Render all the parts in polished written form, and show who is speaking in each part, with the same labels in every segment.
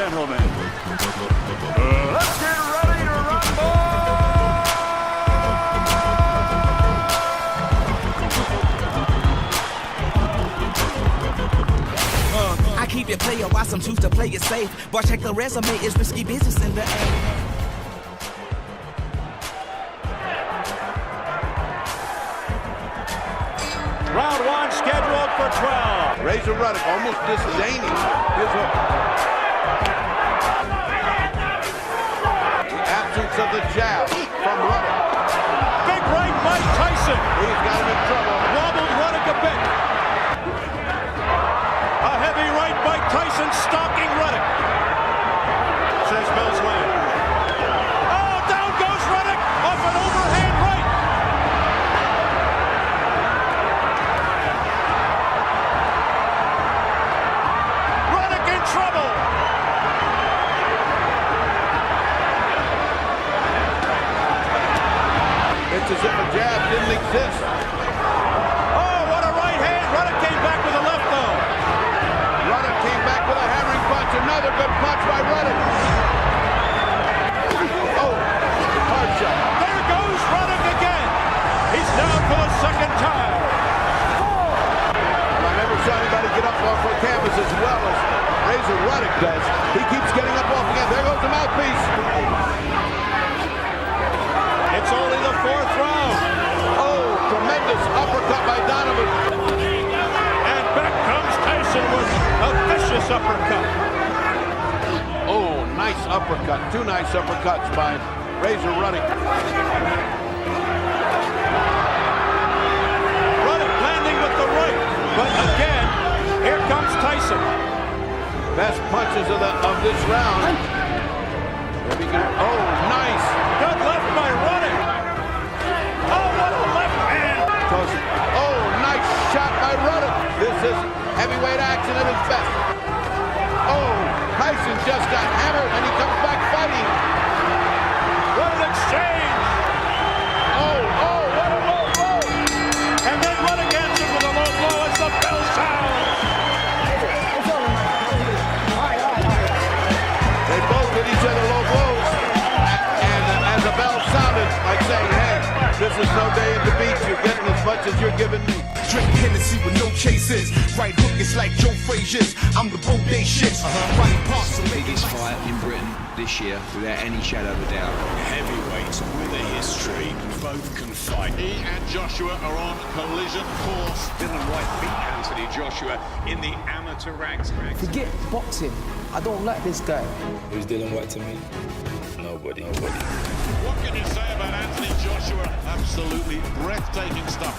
Speaker 1: gentlemen, let's get ready to rumble!
Speaker 2: I keep it player while some choose to play it safe. Boy, check the resume, it's risky business in the air.
Speaker 1: Round one scheduled for 12.
Speaker 3: Razor Ruddock almost disdaining his hook. The absence of the jab from Ruddock.
Speaker 1: Big right by Tyson.
Speaker 3: He's got him in trouble.
Speaker 1: Wobbled Ruddock a bit. A heavy right by Tyson stalking Ruddock. Says Mel's land. Oh, down goes Ruddock off an overhand right. Ruddock in trouble.
Speaker 3: It's as if a jab didn't exist.
Speaker 1: Oh, what a right hand. Ruddock came back with a left though.
Speaker 3: Ruddock came back with a hammering punch. Another good punch by Ruddock. Oh, hard shot.
Speaker 1: There goes Ruddock again. He's down for the second time.
Speaker 3: I never saw anybody get up off the canvas as well as Razor Ruddock does. He keeps getting up off again. There goes the mouthpiece.
Speaker 1: It's only the fourth round.
Speaker 3: Oh, tremendous uppercut by Donovan.
Speaker 1: And back comes Tyson with a vicious uppercut.
Speaker 3: Oh, nice uppercut. Two nice uppercuts by Razor Ruddock.
Speaker 1: Ruddock landing with the right. But again, here comes Tyson.
Speaker 3: Best punches of this round. Oh, nice.
Speaker 1: Good left by Ruddock. Oh, what a left hand.
Speaker 3: Oh, nice shot by Ruddock. This is heavyweight action at its best. Oh, Tyson just got hammered and he comes back fighting.
Speaker 1: What an exchange.
Speaker 3: Oh, what a low blow.
Speaker 1: And then Ruddock answers with a low blow as the bell sounds.
Speaker 3: They both hit each other low blows. And as the bell sounded, like saying, hey, this is no day at the beach. You're getting as much as you're giving me.
Speaker 4: Drink Hennessy with no chases. Right hook is like Joe Frazier's. I'm the bodacious. Right parts of
Speaker 5: Biggest fight in Britain this year, without any shadow of a doubt.
Speaker 6: Heavyweights with a history, both can fight.
Speaker 7: He and Joshua are on collision course.
Speaker 6: Dylan White beat Anthony Joshua in the amateur ranks.
Speaker 8: Forget boxing. I don't like this guy.
Speaker 9: Who's Dylan White to me? Nobody.
Speaker 7: What can you say about Anthony Joshua? Absolutely breathtaking stuff.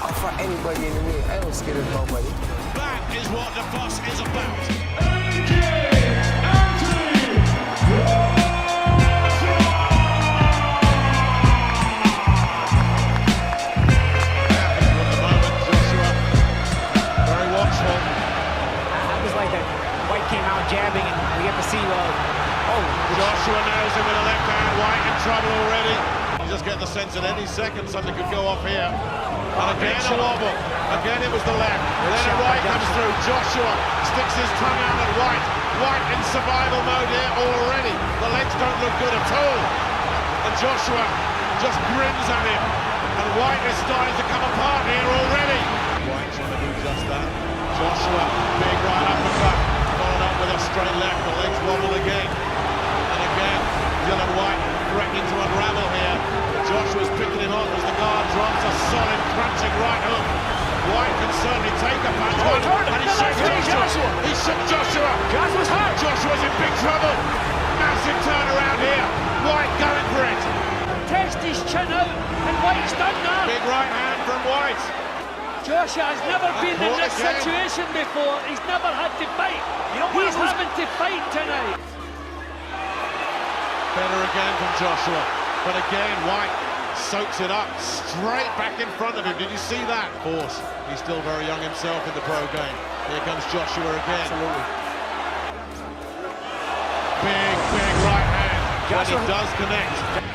Speaker 8: I'll fight anybody in the ring. I don't scared of nobody.
Speaker 7: That is what the boss is about.
Speaker 10: Jabbing, and we have to see,
Speaker 7: Joshua nails him with a left hand. White in trouble already. You just get the sense that any second something could go off here. And again a wobble. Again it was the left. Then a right comes through. Joshua sticks his tongue out at White. White in survival mode here already. The legs don't look good at all. And Joshua just grins at him. And White is starting to come apart here already. White trying to do just that. Joshua, big right uppercut. Followed up with a straight left, the legs wobble again. And again, Dylan White threatening to unravel here. Joshua's picking him off as the guard drops a solid, crunching right hook. White can certainly take a punch. And he shook Joshua. He shook Joshua. Joshua's hurt. Joshua's in big trouble. Massive turnaround here. White going for it.
Speaker 10: test his chin out, and White's done that.
Speaker 7: Big right hand from White.
Speaker 10: Joshua has never been in this situation before. He's never had to fight. He's having to fight tonight.
Speaker 7: Better again from Joshua. But again, White soaks it up straight back in front of him. Did you see that? Force. He's still very young himself in the pro game. Here comes Joshua again.
Speaker 10: Absolutely.
Speaker 7: Big right hand. Joshua. When he does connect.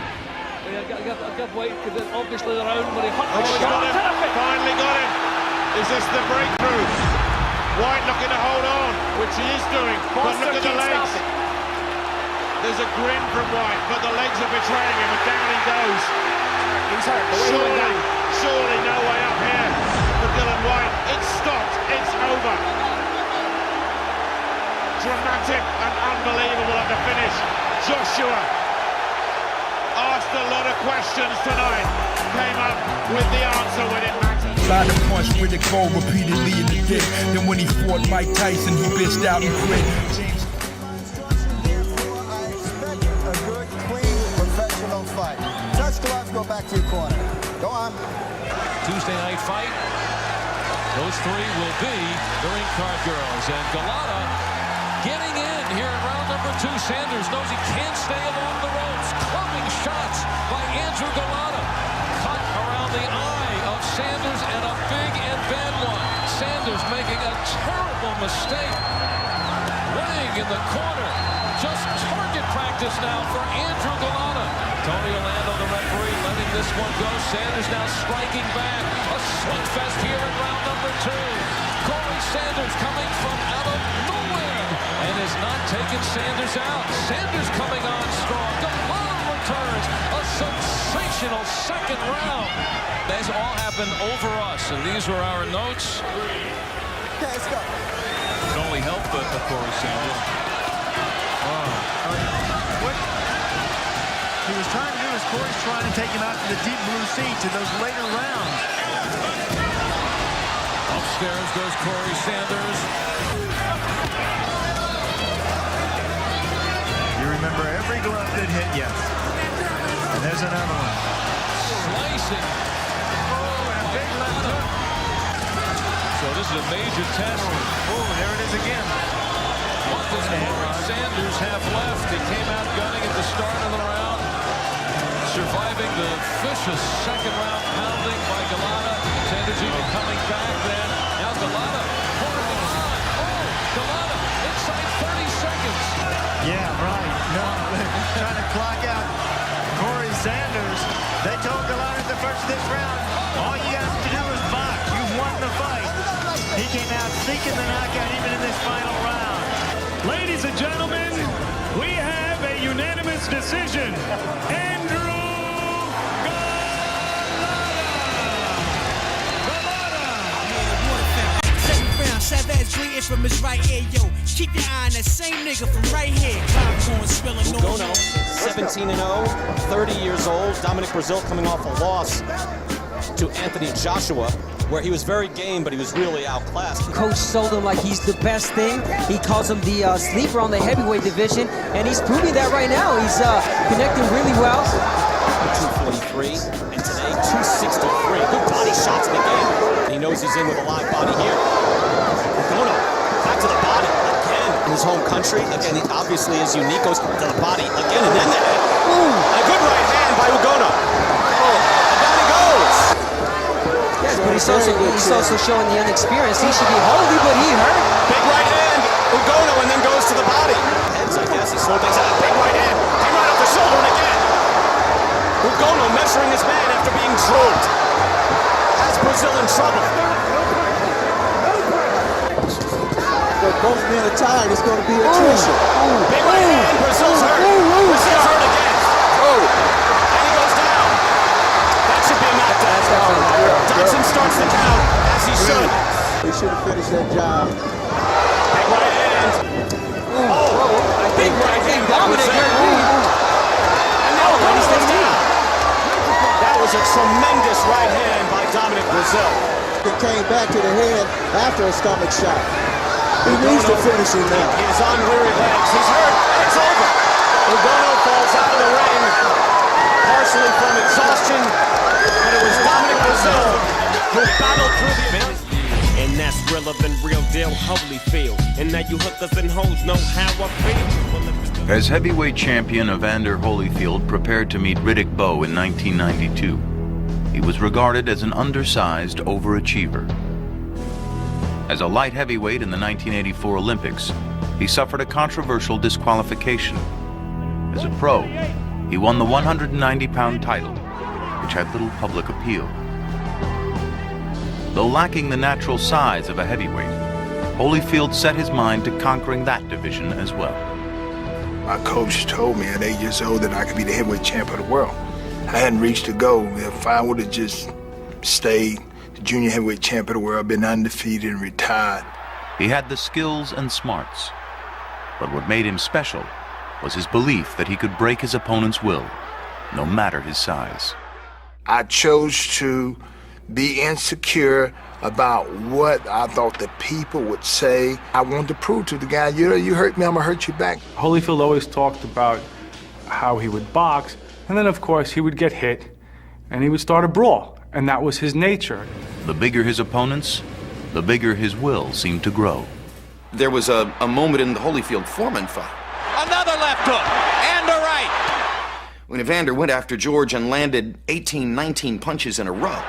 Speaker 10: I'll give White obviously the round where he hurt
Speaker 7: the shot. Finally got him. Is this the breakthrough? White looking to hold on, which he is doing. But look at the legs. There's a grin from White, but the legs are betraying him, and down he goes.
Speaker 8: He's hurt.
Speaker 7: Surely no way up here for Dylan White. It's stopped. It's over. Dramatic and unbelievable at the finish. Joshua asked a lot of questions tonight. Came up with the answer when it mattered.
Speaker 11: Tried to punch Riddick Bowe repeatedly in the dick. Then when he fought Mike Tyson, he bitched out and quit.
Speaker 12: Fight. Touch gloves, go back to your corner. Go on.
Speaker 13: Tuesday night fight. Those three will be the ring card girls. And Golota getting in here in round number 2. Sanders knows he can't stay along the ropes. Clubbing shots by Andrew Golota. Cut around the eye of Sanders and a big and bad one. Sanders making a terrible mistake. Laying in the corner. Just target practice now for Andrew Golota. Tony Orlando, the referee, letting this one go. Sanders now striking back. A slugfest here in round number 2. Corey Sanders coming from out of nowhere and is not taking Sanders out. Sanders coming on strong. Golota returns. A sensational second round. This all happened over us, and these were our notes.
Speaker 12: Okay, let's go.
Speaker 13: It only helped but Corey Sanders.
Speaker 14: What he was trying to do is Corey's trying to take him out to the deep blue sea to those later rounds.
Speaker 13: Upstairs goes Corey Sanders.
Speaker 14: You remember every glove that hit, yes. And there's another one.
Speaker 13: Slicing.
Speaker 14: Oh, and a big left hook.
Speaker 13: So this is a major test.
Speaker 14: Oh, there it is again.
Speaker 13: What does Corey Sanders have left? He came out gunning at the start of the round, surviving the vicious second round pounding by Golota. Sanders even coming back then. Now Golota pouring on. Oh, Golota inside 30 seconds.
Speaker 14: Yeah, right. No, trying to clock out Corey Sanders. They told Golota at the first of this round, all you have to do is box. You've won the fight. He came out seeking the knockout even in this final round.
Speaker 15: Ladies and gentlemen, we have a unanimous decision. Andrew Golota.
Speaker 2: Second round, Chavez greeting from his right ear, yo. Keep your eye on that same nigga from right here. Popcorn spilling on
Speaker 16: 17-0, 30 years old. Dominic Brazil coming off a loss to Anthony Joshua, where he was very game, but he was really outclassed.
Speaker 17: Coach sold him like he's the best thing. He calls him the sleeper on the heavyweight division, and he's proving that right now. He's connecting really well.
Speaker 16: 243, and today 263. Good body shots in the game. He knows he's in with a live body here. Ugono, back to the body again in his home country. Again, he obviously is unique. Goes to the body again, and then the head. A good right hand by Ugono. And down he goes.
Speaker 17: Yes, but he's also showing the inexperience. He should be holy, but he hurt.
Speaker 16: Big right hand, Ugono, and then goes to the body. Heads, I guess, he slowed things out. Big right hand, came right off the shoulder, and again. Ugono measuring his man after being drilled. Has Brazil in trouble.
Speaker 12: They're both being tired. It's going to be attrition.
Speaker 16: Big right hand, Brazil's hurt. Brazil's hurt again. And he goes down. That should be a knockdown. Dodson starts the count, as he should.
Speaker 12: He should have finished that job.
Speaker 16: Big right hand. Big right hand.
Speaker 17: Dominic
Speaker 16: and now Ugono goes down. That was a tremendous right hand by Dominic Brazil.
Speaker 12: It came back to the head after a stomach shot. He needs to finish him now.
Speaker 16: He is on weary legs. He's hurt, and it's over. Ugono falls out of the ring, partially from exhaustion, and it was Dominic Brazil who battled through the...
Speaker 18: And that's realer than real deal Holyfield. And now you hookers and hoes know how I feel.
Speaker 19: As heavyweight champion, Evander Holyfield prepared to meet Riddick Bowe in 1992. He was regarded as an undersized overachiever. As a light heavyweight in the 1984 Olympics, he suffered a controversial disqualification. As a pro, he won the 190-pound title, which had little public appeal. Though lacking the natural size of a heavyweight, Holyfield set his mind to conquering that division as well.
Speaker 11: My coach told me at 8 years old that I could be the heavyweight champ of the world. I hadn't reached the goal. If I would have just stayed the junior heavyweight champ of the world, been undefeated and retired.
Speaker 19: He had the skills and smarts, but what made him special was his belief that he could break his opponent's will, no matter his size.
Speaker 11: I chose to be insecure about what I thought the people would say. I wanted to prove to the guy, you hurt me, I'm gonna hurt you back.
Speaker 20: Holyfield always talked about how he would box, and then of course he would get hit, and he would start a brawl, and that was his nature.
Speaker 19: The bigger his opponents, the bigger his will seemed to grow.
Speaker 21: There was a moment in the Holyfield-Foreman fight.
Speaker 16: Another left hook and a right.
Speaker 21: When Evander went after George and landed 18, 19 punches in a row,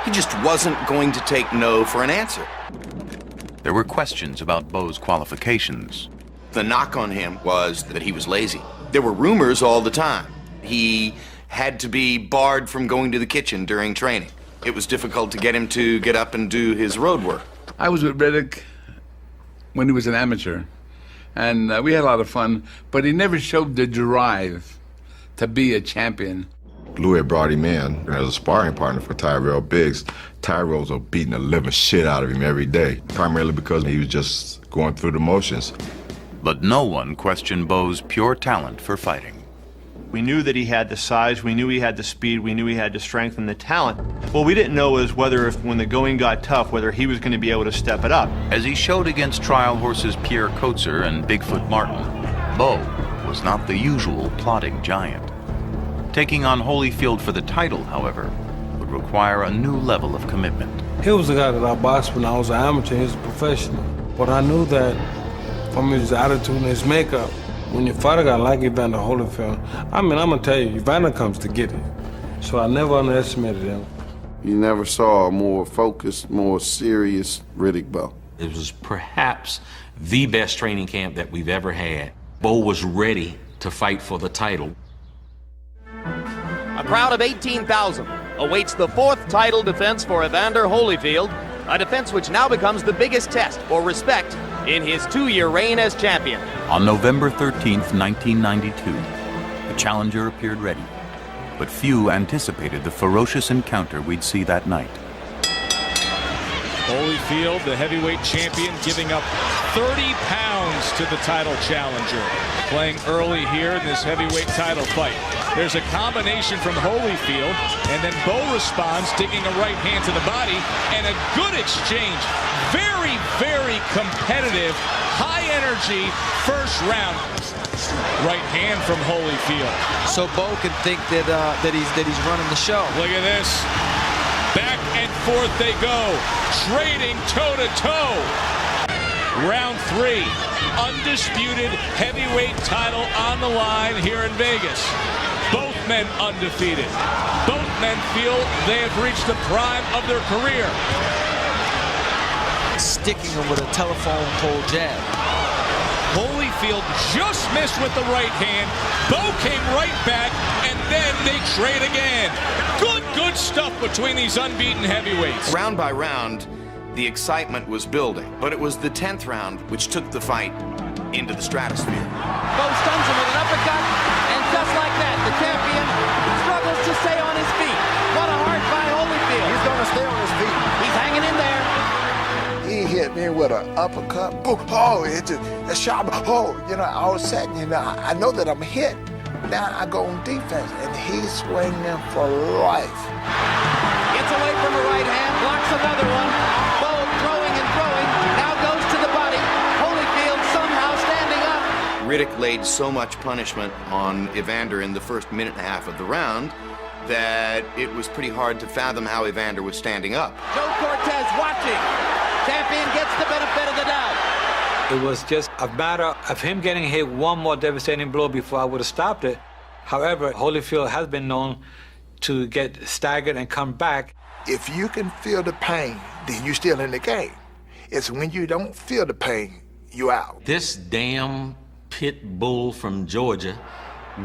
Speaker 21: he just wasn't going to take no for an answer.
Speaker 19: There were questions about Bo's qualifications.
Speaker 21: The knock on him was that he was lazy. There were rumors all the time. He had to be barred from going to the kitchen during training. It was difficult to get him to get up and do his road work.
Speaker 3: I was with Riddick when he was an amateur, and we had a lot of fun, but he never showed the drive to be a champion.
Speaker 22: Louis brought him in as a sparring partner for Tyrell Biggs. Tyrell's beating the living shit out of him every day, primarily because he was just going through the motions.
Speaker 19: But no one questioned Bo's pure talent for fighting.
Speaker 23: We knew that he had the size, we knew he had the speed, we knew he had the strength and the talent. What we didn't know is whether, when the going got tough, whether he was going to be able to step it up.
Speaker 19: As he showed against trial horses Pierre Kotzer and Bigfoot Martin, Bo was not the usual plodding giant. Taking on Holyfield for the title, however, would require a new level of commitment.
Speaker 24: He was the guy that I boxed when I was an amateur, he was a professional. But I knew that from his attitude and his makeup, when you fight a guy like Evander Holyfield, I'm gonna tell you, Evander comes to get it. So I never underestimated him.
Speaker 25: You never saw a more focused, more serious Riddick Bowe.
Speaker 26: It was perhaps the best training camp that we've ever had. Bo was ready to fight for the title.
Speaker 16: A crowd of 18,000 awaits the fourth title defense for Evander Holyfield, a defense which now becomes the biggest test for respect in his 2-year reign as champion.
Speaker 19: On November 13th, 1992, the challenger appeared ready, but few anticipated the ferocious encounter we'd see that night.
Speaker 27: Holyfield, the heavyweight champion, giving up 30 pounds to the title challenger. Playing early here in this heavyweight title fight. There's a combination from Holyfield, and then Bo responds, digging a right hand to the body, and a good exchange. Very, very competitive, high energy first round. Right hand from Holyfield.
Speaker 8: So Bo can think that he's running the show.
Speaker 27: Look at this. Back and forth they go, trading toe-to-toe. Round 3, undisputed heavyweight title on the line here in Vegas. Both men undefeated. Both men feel they have reached the prime of their career.
Speaker 8: Sticking him with a telephone pole jab.
Speaker 27: Holyfield just missed with the right hand. Bo came right back, and then they trade again. Good stuff between these unbeaten heavyweights.
Speaker 21: Round by round, the excitement was building, but it was the 10th round which took the fight into the stratosphere.
Speaker 16: Bo stuns him with an uppercut, and just like that, the champion struggles to stay on his feet. What a hard fight, Holyfield.
Speaker 12: He's gonna stay on his feet.
Speaker 16: He's hanging in there.
Speaker 12: He hit me with an uppercut. Boom. Oh, it's a shot. Oh, all of a sudden, I know that I'm hit. Now I go on defense, and he's swinging for life.
Speaker 16: Gets away from the right hand, blocks another one. Bo throwing and throwing, now goes to the body. Holyfield somehow standing up.
Speaker 21: Riddick laid so much punishment on Evander in the first minute and a half of the round that it was pretty hard to fathom how Evander was standing up.
Speaker 16: Joe Cortez watching. Champion gets the benefit of the doubt.
Speaker 28: It was just a matter of him getting hit one more devastating blow before I would have stopped it. However, Holyfield has been known to get staggered and come back.
Speaker 11: If you can feel the pain, then you're still in the game. It's when you don't feel the pain, you out.
Speaker 26: This damn pit bull from Georgia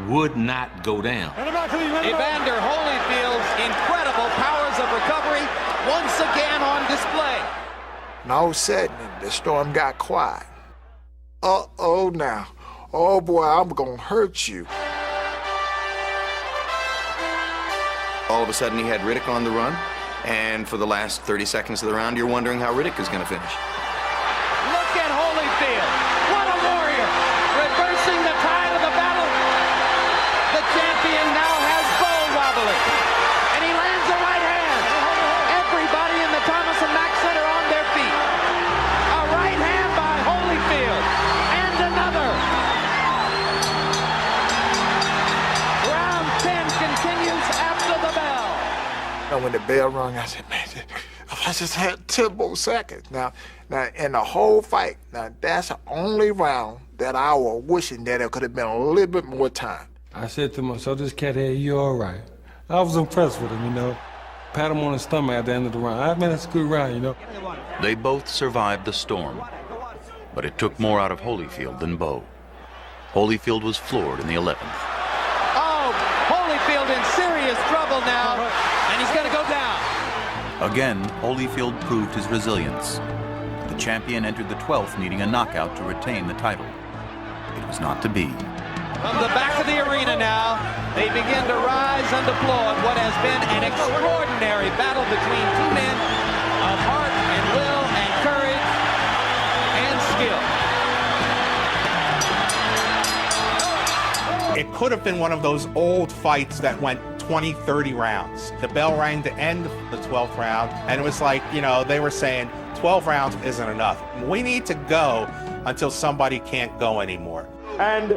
Speaker 26: would not go down.
Speaker 16: Evander Holyfield's incredible powers of recovery once again on display.
Speaker 11: And all of a sudden, the storm got quiet. Uh-oh now.
Speaker 12: oh boy, I'm gonna hurt you.
Speaker 21: All of a sudden, he had Riddick on the run, and for the last 30 seconds of the round, you're wondering how Riddick is going to finish.
Speaker 3: Look at Holyfield. What a warrior. Reversing the tide of the battle. The champion now has Bo wobbling. And he lands a right hand. Everybody in the Thomas and Mack Center on their feet. A right hand by Holyfield. And another. Round 10 continues after the bell.
Speaker 12: And when the bell rung, I said, man, I just had 10 more seconds. Now, in the whole fight, now that's the only round that I was wishing that it could have been a little bit more time.
Speaker 24: I said to myself, this cat here, you all right. I was impressed with him, you know. Pat him on the stomach at the end of the round. I mean, it's a good round, you know.
Speaker 19: They both survived the storm, but it took more out of Holyfield than Bo. Holyfield was floored in the 11th.
Speaker 3: Oh, Holyfield in serious trouble now, and he's going to go down.
Speaker 19: Again, Holyfield proved his resilience. The champion entered the 12th needing a knockout to retain the title. It was not to be.
Speaker 3: From the back of the arena now, they begin to rise and applaud what has been an extraordinary battle between two men of heart and will and courage and skill.
Speaker 1: It could have been one of those old fights that went 20, 30 rounds. The bell rang to end the 12th round, and it was like, you know, they were saying 12 rounds isn't enough. We need to go until somebody can't go anymore.
Speaker 4: And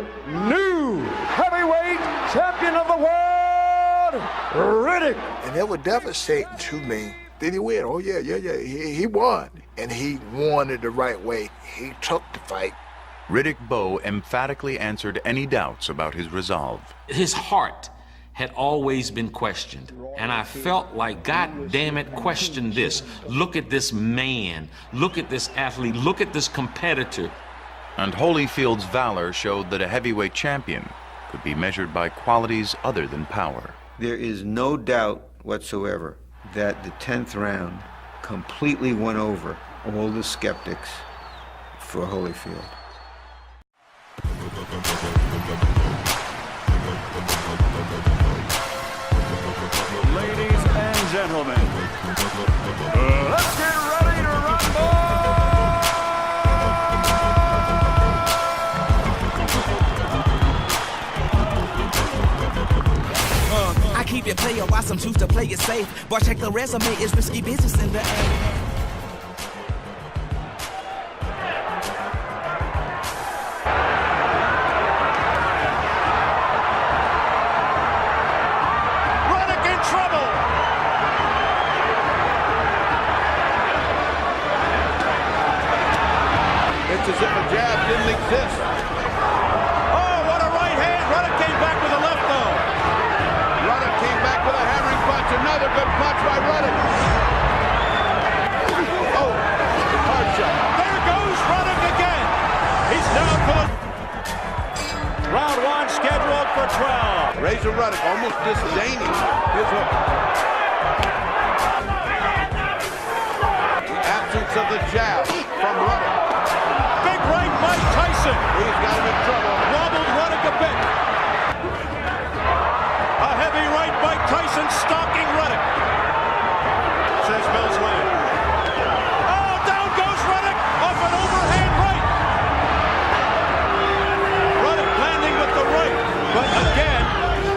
Speaker 4: new heavyweight champion of the world, Riddick.
Speaker 12: And it was devastating to me. Did he win? Oh, yeah. He won. And he won it the right way. He took the fight.
Speaker 19: Riddick Bowe emphatically answered any doubts about his resolve.
Speaker 26: His heart had always been questioned, and I felt like, God damn it, question this. Look at this man. Look at this athlete. Look at this competitor.
Speaker 19: And Holyfield's valor showed that a heavyweight champion could be measured by qualities other than power.
Speaker 5: There is no doubt whatsoever that the 10th round completely won over all the skeptics for Holyfield.
Speaker 15: Ladies and gentlemen, let's get ready to rumble!
Speaker 2: I keep it player while some choose to play it safe. But check the resume, it's risky business in the air.
Speaker 3: As if a jab didn't exist. Oh, what a right hand. Ruddock came back with a left, though. Ruddock came back with a hammering punch. Another good punch by Ruddock. Oh, hard shot. There goes Ruddock again. He's down for the...
Speaker 15: Round one scheduled for 12.
Speaker 3: Razor Ruddock almost disdaining his hook. Absence of the jab from Ruddock.
Speaker 15: Big right by Tyson.
Speaker 3: He's got him in trouble.
Speaker 15: Wobbled Ruddock a bit. A heavy right by Tyson, stalking Ruddock. Says Bell's winning. Oh, down goes Ruddock off an overhand right. Ruddock landing with the right. But again,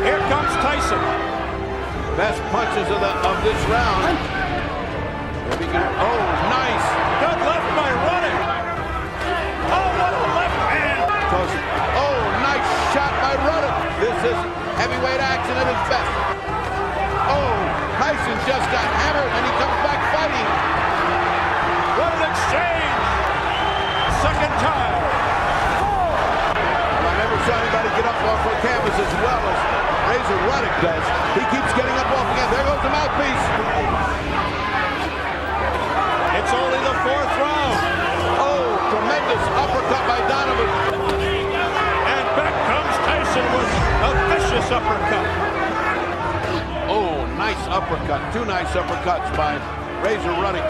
Speaker 15: here comes Tyson.
Speaker 3: Best punches of this round. Oh, nice.
Speaker 15: Good left by Ruddock. Oh, what a left hand!
Speaker 3: Oh, nice shot by Ruddock. This is heavyweight action at its best. Oh, Tyson just got hammered and he comes back fighting.
Speaker 15: What an exchange! Second time.
Speaker 3: Well, I never saw anybody get up off the canvas as well as Razor Ruddock does. He keeps getting up off again. There goes the mouthpiece.
Speaker 15: It's only the 4th round.
Speaker 3: Tremendous uppercut by Donovan.
Speaker 15: And back comes Tyson with a vicious uppercut.
Speaker 3: Oh, nice uppercut. Two nice uppercuts by Razor Ruddock.